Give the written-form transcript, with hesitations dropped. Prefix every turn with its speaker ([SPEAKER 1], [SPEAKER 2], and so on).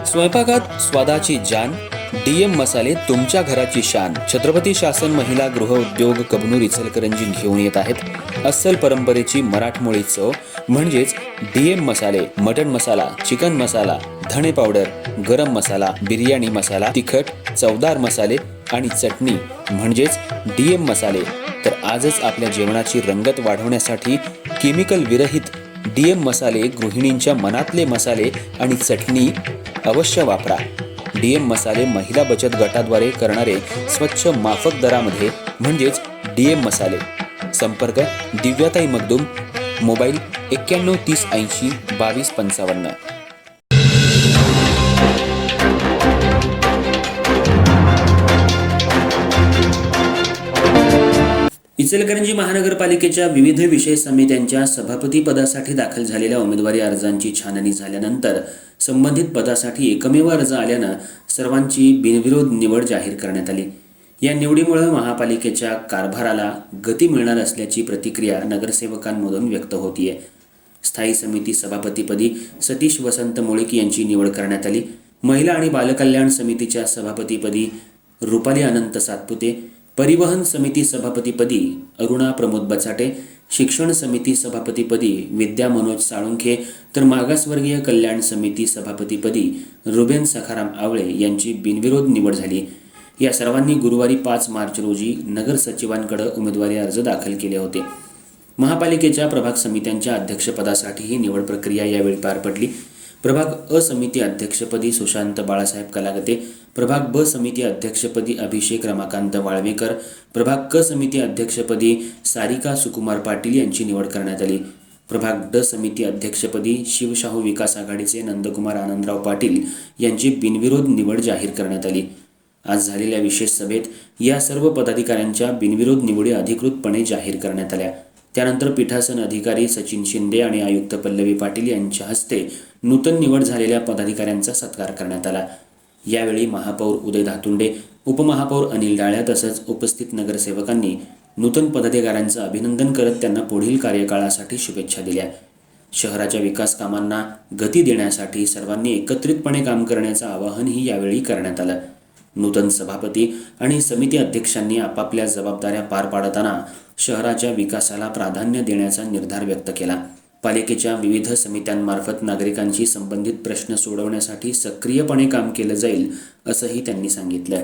[SPEAKER 1] स्वयंपाकात स्वादाची जान, डीएम मसाले तुमच्या घराची शान. छत्रपती शासन महिला गृह उद्योग कबनूर इचलकरंजी घेऊन येत आहेत अस्सल परंपरेची मराठमोळी चव म्हणजेच डीएम मसाले. मटन मसाला, चिकन मसाला, धणे पावडर, गरम मसाला, बिर्याणी मसाला, तिखट चवदार मसाले आणि चटणी म्हणजेच डीएम मसाले. तर आजच आपल्या जेवणाची रंगत वाढवण्यासाठी केमिकल विरहित डीएम मसाले, गृहिणींच्या मनातले मसाले आणि चटणी अवश्य वापरा. डीएम मसाले महिला बचत गटाद्वारे करणारे स्वच्छ माफक दरामध्ये म्हणजेच डीएम मसाले. संपर्क दिव्याताई मगदूम, मोबाईल 91 30 80 22 55. इचलकरंजी महानगरपालिकेच्या विविध विषय समित्यांच्या सभापती पदासाठी दाखल झालेल्या उमेदवारी अर्जांची छाननी झाल्यानंतर संबंधित पदासाठी एकमेव अर्ज आल्यानं सर्वांची बिनविरोध निवड जाहीर करण्यात आली. या निवडीमुळे महापालिकेच्या कारभाराला गती मिळणार असल्याची प्रतिक्रिया नगरसेवकांमधून व्यक्त होतीये. स्थायी समिती सभापतीपदी सतीश वसंत मोळीक यांची निवड करण्यात आली. महिला आणि बालकल्याण समितीच्या सभापतीपदी रुपाली अनंत सातपुते, परिवहन समिती सभापतीपदी अरुणा प्रमोद बचाटे, शिक्षण समिती सभापतीपदी विद्या मनोज साळुंखे, तर मागासवर्गीय कल्याण समिती सभापतीपदी रुबेन सखाराम आवळे यांची बिनविरोध निवड झाली. या सर्वांनी गुरुवारी 5 मार्च रोजी नगर सचिवांकडे उमेदवारी अर्ज दाखल केले होते. महापालिकेच्या प्रभाग समित्यांच्या अध्यक्षपदासाठी ही निवड प्रक्रिया यावेळी पार पडली. प्रभाग अ समिती अध्यक्षपदी सुशांत बाळासाहेब कलागते, प्रभाग ब समिती अध्यक्षपदी अभिषेक रमाकांत वाळवेकर, प्रभाग क समिती अध्यक्षपदी सारिका सुकुमार पाटील यांची निवड करण्यात आली. प्रभाग ड समिती अध्यक्षपदी शिवशाहू विकास आघाडीचे नंदकुमार आनंदराव पाटील यांची बिनविरोध निवड जाहीर करण्यात आली. आज झालेल्या विशेष सभेत या सर्व पदाधिकाऱ्यांच्या बिनविरोध निवडी अधिकृतपणे जाहीर करण्यात आल्या. त्यानंतर पीठासन अधिकारी सचिन शिंदे आणि आयुक्त पल्लवी पाटील यांच्या हस्ते नूतन निवड झालेल्या पदाधिकाऱ्यांचा सत्कार करण्यात आला. यावेळी महापौर उदय धातुंडे, उपमहापौर अनिल डाळ्या तसंच उपस्थित नगरसेवकांनी नूतन पदाधिकाऱ्यांचं अभिनंदन करत त्यांना पुढील कार्यकाळासाठी शुभेच्छा दिल्या. शहराच्या विकास कामांना गती देण्यासाठी सर्वांनी एकत्रितपणे काम करण्याचं आवाहनही यावेळी करण्यात आलं. नूतन सभापती आणि समिती अध्यक्षांनी आपापल्या जबाबदाऱ्या पार पाडताना शहराच्या विकासाला प्राधान्य देण्याचा निर्धार व्यक्त केला. पालिकेच्या विविध समित्यांमार्फत नागरिकांशी संबंधित प्रश्न सोडवण्यासाठी सक्रियपणे काम केलं जाईल असंही त्यांनी सांगितलं.